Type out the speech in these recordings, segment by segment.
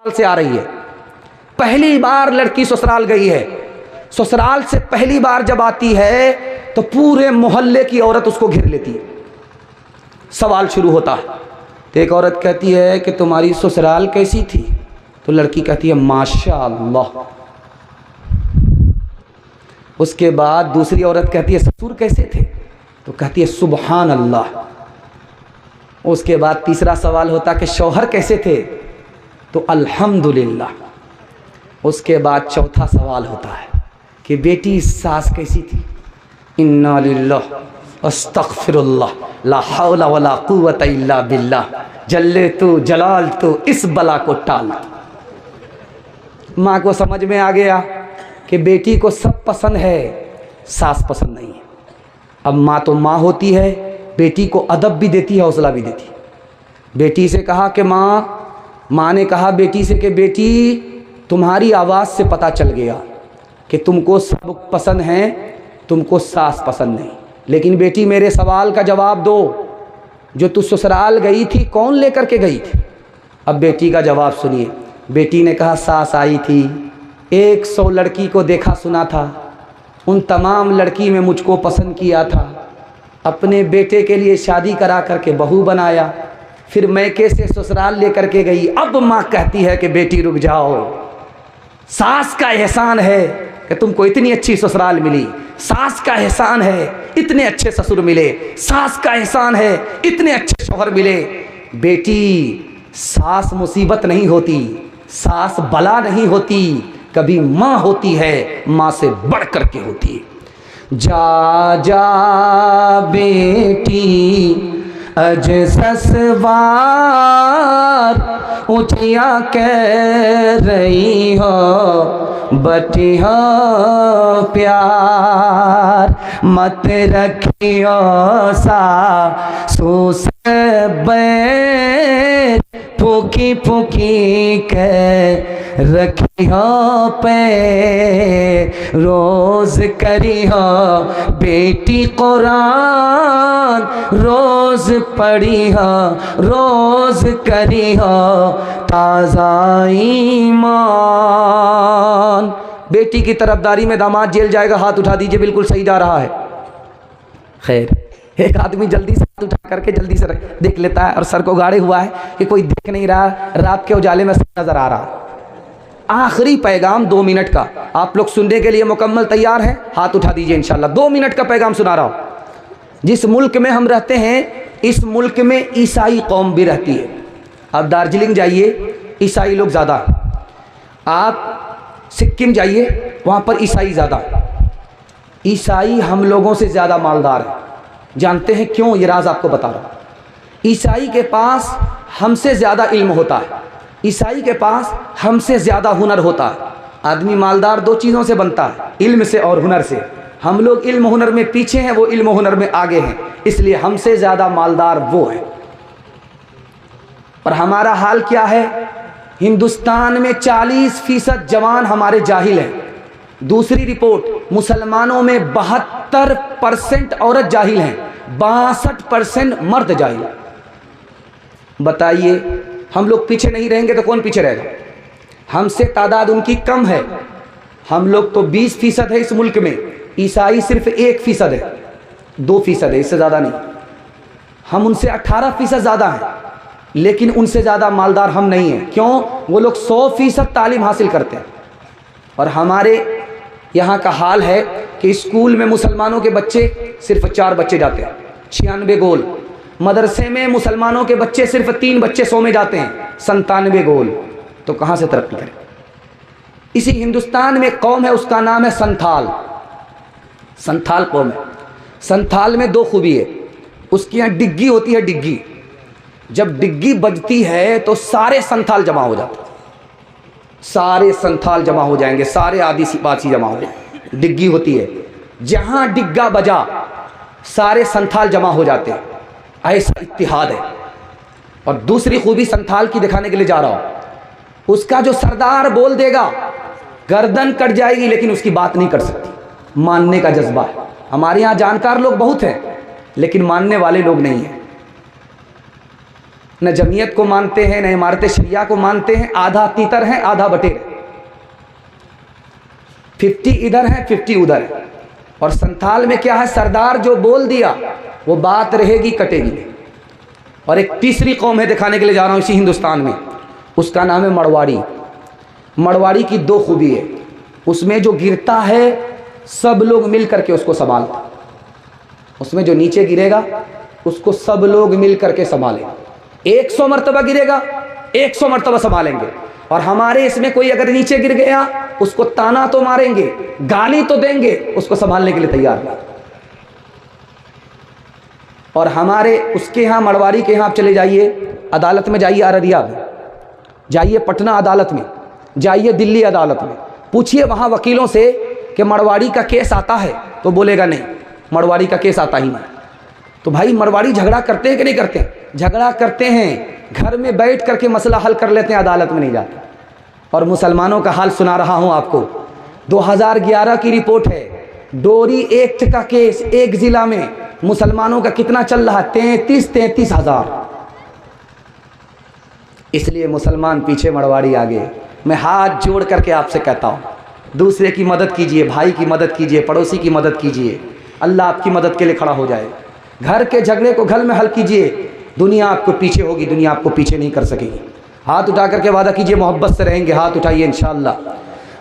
से आ रही है, पहली बार लड़की ससुराल गई है, ससुराल से पहली बार जब आती है तो पूरे मोहल्ले की औरत उसको घेर लेती है। सवाल शुरू होता है, तो एक औरत कहती है कि तुम्हारी ससुराल कैसी थी? तो लड़की कहती है माशाअल्लाह। उसके बाद दूसरी औरत कहती है ससुर कैसे थे? तो कहती है सुबहान अल्लाह। उसके बाद तीसरा सवाल होता कि शौहर कैसे थे? तो अल्हम्दुलिल्लाह। उसके बाद चौथा सवाल होता है कि बेटी सास कैसी थी? इन्ना लिल्लाह अस्तगफिरुल्लाह ला हौला वला कुव्वता इल्ला बिल्लाह जल्ले तू जलाल तू इस बला को टाल। माँ को समझ में आ गया कि बेटी को सब पसंद है, सास पसंद नहीं है। अब माँ तो माँ होती है, बेटी को अदब भी देती है, हौसला भी देती है। बेटी से कहा कि माँ ने कहा बेटी से कि बेटी तुम्हारी आवाज़ से पता चल गया कि तुमको सब पसंद हैं, तुमको सास पसंद नहीं। लेकिन बेटी मेरे सवाल का जवाब दो, जो तू ससुराल गई थी कौन लेकर के गई थी? अब बेटी का जवाब सुनिए। बेटी ने कहा सास आई थी, 100 लड़की को देखा सुना था, उन तमाम लड़की में मुझको पसंद किया था, अपने बेटे के लिए शादी करा करके बहू बनाया, फिर मैके से ससुराल लेकर के गई। अब माँ कहती है कि बेटी रुक जाओ, सास का एहसान है कि तुमको इतनी अच्छी ससुराल मिली, सास का एहसान है इतने अच्छे ससुर मिले, सास का एहसान है इतने अच्छे शौहर मिले। बेटी सास मुसीबत नहीं होती, सास बला नहीं होती, कभी माँ होती है, माँ से बढ़ कर के होती है। जा जा बेटी अज ससवार उठिया कह रही हो बटिया प्यार मत रखियो सासू से बैर फूकी फूकी के रखियो पे रोज करियो बेटी कुरान रोज पढ़ियो रोज करियो ताज़ा ईमान। बेटी की तरफदारी में दामाद जेल जाएगा, हाथ उठा दीजिए, बिल्कुल सही जा रहा है। खैर एक आदमी जल्दी से हाथ उठा करके जल्दी से देख लेता है और सर को गाड़े हुआ है कि कोई देख नहीं रहा, रात के उजाले में सब नजर आ रहा। आखिरी पैगाम 2 मिनट का, आप लोग सुनने के लिए मुकम्मल तैयार हैं? हाथ उठा दीजिए इंशाल्लाह। 2 मिनट का पैगाम सुना रहा हूँ। जिस मुल्क में हम रहते हैं, इस मुल्क में ईसाई कौम भी रहती है। आप दार्जिलिंग जाइए, ईसाई लोग ज़्यादा हैं। आप सिक्किम जाइए, वहाँ पर ईसाई ज़्यादा है। ईसाई हम लोगों से ज़्यादा मालदार हैं। जानते हैं क्यों? ये राज आपको बता रहा हूँ। ईसाई के पास हमसे ज़्यादा इल्म होता है, ईसाई के पास हमसे ज़्यादा हुनर होता है। आदमी मालदार 2 चीज़ों से बनता है, इल्म से और हुनर से। हम लोग इल्म हुनर में पीछे हैं, वो इल्म हुनर में आगे हैं, इसलिए हमसे ज़्यादा मालदार वो है। पर हमारा हाल क्या है? हिंदुस्तान में 40% जवान हमारे जाहिल हैं। दूसरी रिपोर्ट, मुसलमानों में 72% औरत जाहिल हैं, 62% मर्द जाहिल। बताइए, हम लोग पीछे नहीं रहेंगे तो कौन पीछे रहेगा? हमसे तादाद उनकी कम है। हम लोग तो 20% है इस मुल्क में, ईसाई सिर्फ 1% है, 2% है, इससे ज़्यादा नहीं। हम उनसे 18% ज़्यादा हैं, लेकिन उनसे ज़्यादा मालदार हम नहीं हैं। क्यों? वो लोग 100% तालीम हासिल करते हैं। और हमारे यहाँ का हाल है कि स्कूल में मुसलमानों के बच्चे सिर्फ 4 बच्चे जाते हैं, 96 गोल। मदरसे में मुसलमानों के बच्चे सिर्फ 3 बच्चे 100 में जाते हैं, 97 गोल। तो कहाँ से तरक्की करें? इसी हिंदुस्तान में कौम है, उसका नाम है संथाल। संथाल कौम है। संथाल में 2 खूबी है, उसकी यहाँ डिग्गी होती है। डिग्गी, जब डिग्गी बजती है तो सारे संथाल जमा हो जाते हैं, सारे संथाल जमा हो जाएंगे, सारे आदिवासी जमा हो जाएंगे। डिग्गी होती है, जहाँ डिग्गा बजा सारे संथाल जमा हो जाते हैं। ऐसा इत्तिहाद है। और दूसरी खूबी संथाल की दिखाने के लिए जा रहा हूँ। उसका जो सरदार बोल देगा गर्दन कट जाएगी, लेकिन उसकी बात नहीं कर सकती। मानने का जज्बा है। हमारे यहाँ जानकार लोग बहुत हैं, लेकिन मानने वाले लोग नहीं हैं। न जमीयत को मानते हैं, न इमारत शरिया को मानते हैं, आधा तीतर हैं आधा बटेर है, 50 इधर है 50 उधर है। और संथाल में क्या है, सरदार जो बोल दिया वो बात रहेगी कटेगी नहीं। और एक तीसरी कौम है दिखाने के लिए जा रहा हूँ इसी हिंदुस्तान में, उसका नाम है मड़वाड़ी। मड़वाड़ी की 2 खूबी है, उसमें जो गिरता है सब लोग मिल करके उसको संभालते, उसमें जो नीचे गिरेगा उसको सब लोग मिल करके संभालें। 100 मरतबा गिरेगा 100 मरतबा संभालेंगे। और हमारे इसमें कोई अगर नीचे गिर गया उसको ताना तो मारेंगे, गाली तो देंगे, उसको संभालने के लिए तैयार नहीं। और हमारे उसके यहाँ मड़वाड़ी के यहाँ आप चले जाइए, अदालत में जाइए, अररिया में जाइए, पटना अदालत में जाइए, दिल्ली अदालत में पूछिए वहाँ वकीलों से कि मड़वाड़ी का केस आता है, तो बोलेगा नहीं मड़वाड़ी का केस आता ही नहीं। तो भाई मड़वाड़ी झगड़ा करते हैं कि नहीं करते? झगड़ा करते हैं, घर में बैठ करके मसला हल कर लेते हैं, अदालत में नहीं जाते। और मुसलमानों का हाल सुना रहा हूँ आपको, 2011 की रिपोर्ट है, डोरी एक्ट का केस एक जिला में मुसलमानों का कितना चल रहा है, 33 हज़ार। इसलिए मुसलमान पीछे मड़वाड़ी आगे। मैं हाथ जोड़ करके आपसे कहता हूँ, दूसरे की मदद कीजिए, भाई की मदद कीजिए, पड़ोसी की मदद कीजिए, अल्लाह आपकी मदद के लिए खड़ा हो जाए। घर के झगड़े को घर में हल कीजिए, दुनिया आपको पीछे होगी, दुनिया आपको पीछे नहीं कर सकेगी। हाथ उठा करके वादा कीजिए, मोहब्बत से रहेंगे, हाथ उठाइए इंशाअल्लाह।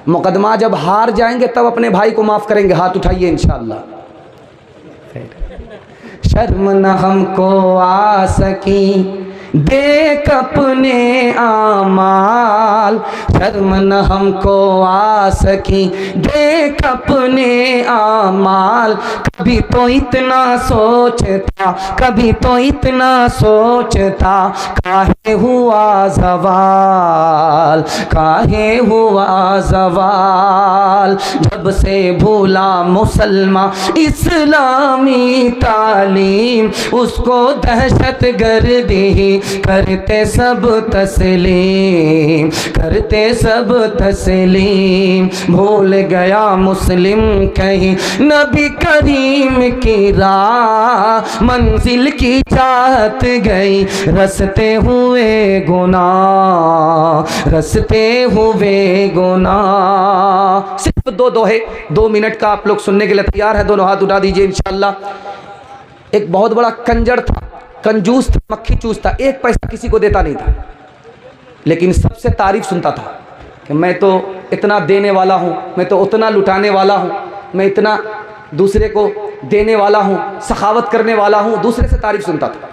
मुकदमा जब हार जाएंगे तब अपने भाई को माफ़ करेंगे, हाथ उठाइए इंशाअल्लाह। शर्म न हमको आ सकी देख अपने आमाल, शर्म न हमको आ सकी देख अपने आमाल। कभी तो इतना सोचता, कभी तो इतना सोचता, काहे हुआ ज़वाल, काहे हुआ ज़वाल। जब से भूला मुसलमान इस्लामी तालीम, उसको दहशत गर्दी करते सब तस्लीम, करते सब तस्लीम। भूल गया मुस्लिम कहीं नबी करीम की राह, मंजिल की चाहत गई रसते हुए गुनाह, रसते हुए गुनाह। सिर्फ 2 दोहे 2 मिनट का आप लोग सुनने के लिए तैयार है? दोनों हाथ उठा दीजिए इंशाअल्लाह। एक बहुत बड़ा कंजर था, कंजूस था, मक्खी चूस था, 1 पैसा किसी को देता नहीं था, लेकिन सबसे तारीफ सुनता था कि मैं तो इतना देने वाला हूँ, मैं तो उतना लुटाने वाला हूँ, मैं इतना दूसरे को देने वाला हूँ, सखावत करने वाला हूँ, दूसरे से तारीफ सुनता था।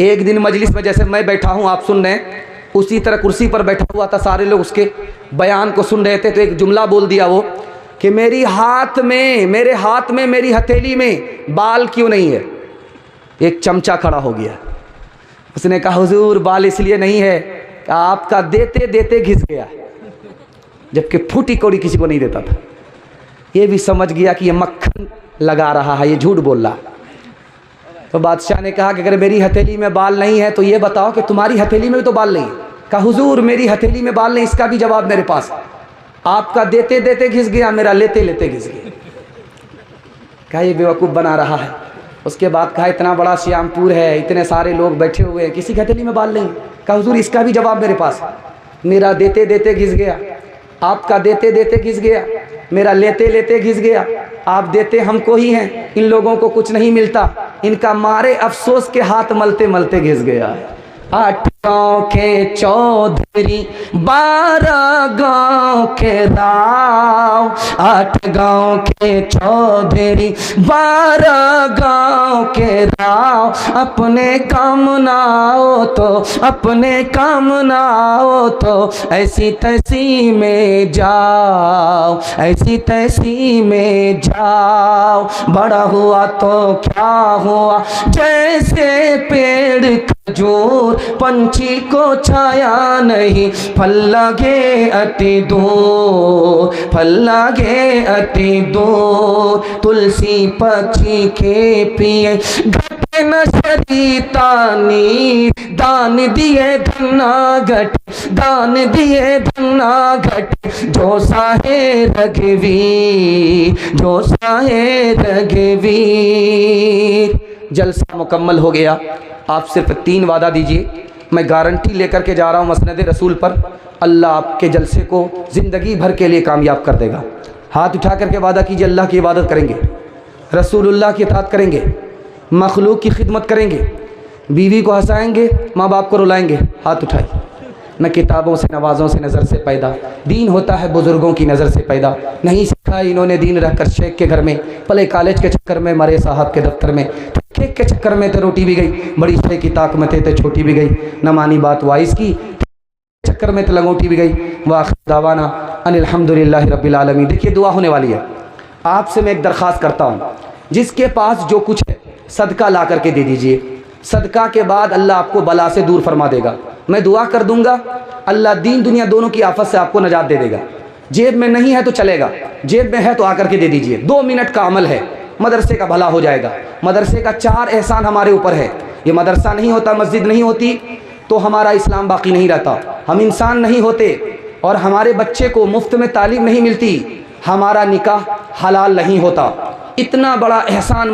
एक दिन मजलिस में जैसे मैं बैठा हूँ आप सुन रहे हैं, उसी तरह कुर्सी पर बैठा हुआ था, सारे लोग उसके बयान को सुन रहे थे। तो एक जुमला बोल दिया वो कि मेरे हाथ में मेरी हथेली में बाल क्यों नहीं है? एक चमचा खड़ा हो गया, उसने कहा हुजूर बाल इसलिए नहीं है कि आपका देते देते घिस गया, जबकि फूटी कौड़ी किसी को नहीं देता था। ये भी समझ गया कि ये मक्खन लगा रहा है, ये झूठ बोल रहा। तो बादशाह ने कहा कि अगर मेरी हथेली में बाल नहीं है तो ये बताओ कि तुम्हारी हथेली में भी तो बाल नहीं है। कहा हुजूर मेरी हथेली में बाल नहीं, इसका भी जवाब मेरे पास है। आपका देते देते घिस गया, मेरा लेते लेते घिस गया। कहा ये बेवकूफ़ बना रहा है। उसके बाद कहा इतना बड़ा श्यामपुर है, इतने सारे लोग बैठे हुए हैं, किसी की हथेली में बाल नहीं। कहा हुजूर इसका भी जवाब मेरे पास है। मेरा देते देते घिस गया, आपका देते देते घिस गया, मेरा लेते लेते घिस गया। आप देते हमको ही हैं, इन लोगों को कुछ नहीं मिलता, इनका मारे अफसोस के हाथ मलते मलते घिस गया। 8 गाँव के चौधरी 12 गाँव के राव, 8 गाँव के चौधरी 12 गाँव के राव। अपने काम ना हो तो, अपने काम ना हो तो ऐसी तैसी में जाओ, ऐसी तैसी में जाओ। बड़ा हुआ तो क्या हुआ, जैसे पेड़ खजूर, पंछी को छाया नहीं, फल लगे अति दूर, फल लगे अति दूर। तुलसी पक्षी के पिए घटे न शरीतानी, दान दिए धन्ना घट, दान दिए धन्ना घट। जो साहे रघुवीर, जो साहे रघुवीर। जलसा मुकम्मल हो गया। आप सिर्फ 3 वादा दीजिए, मैं गारंटी लेकर के जा रहा हूँ मसनद रसूल पर, अल्लाह आपके जलसे को ज़िंदगी भर के लिए कामयाब कर देगा। हाथ उठा करके वादा कीजिए, अल्लाह की इबादत करेंगे, रसूलुल्लाह की इताअत करेंगे, मखलूक की खिदमत करेंगे, बीवी को हंसाएंगे, माँ बाप को रुलाएंगे। हाथ उठाइए। न किताबों से नवाज़ों से नज़र से पैदा, दीन होता है बुज़ुर्गों की नज़र से पैदा। नहीं सीखा इन्होंने दीन रहकर शेख के घर में, पले कॉलेज के चक्कर में, मरे साहब के दफ्तर में, केक के चक्कर में तो रोटी भी गई, बड़ी शेख की ताक में थे तो छोटी भी गई, न मानी बात वाइस की चक्कर में तो लंगोटी भी गई। वाखिर दावाना अनिल हम्दुलिल्लाहि रब्बिल आलमीन। देखिए दुआ होने वाली है। आपसे मैं एक दरख्वास्त करता हूँ, जिसके पास जो कुछ है सदका ला करके दे दीजिए। सदका के बाद अल्लाह आपको बला से दूर फरमा देगा। मैं दुआ कर दूंगा, अल्लाह दीन दुनिया दोनों की आफत से आपको नजात दे देगा। जेब में नहीं है तो चलेगा, जेब में है तो आकर के दे दीजिए। 2 मिनट का अमल है, मदरसे का भला हो जाएगा। मदरसे का 4 एहसान हमारे ऊपर है। ये मदरसा नहीं होता, मस्जिद नहीं होती तो हमारा इस्लाम बाकी नहीं रहता, हम इंसान नहीं होते, और हमारे बच्चे को मुफ्त में तालीम नहीं मिलती, हमारा निकाह हलाल नहीं होता। इतना बड़ा एहसान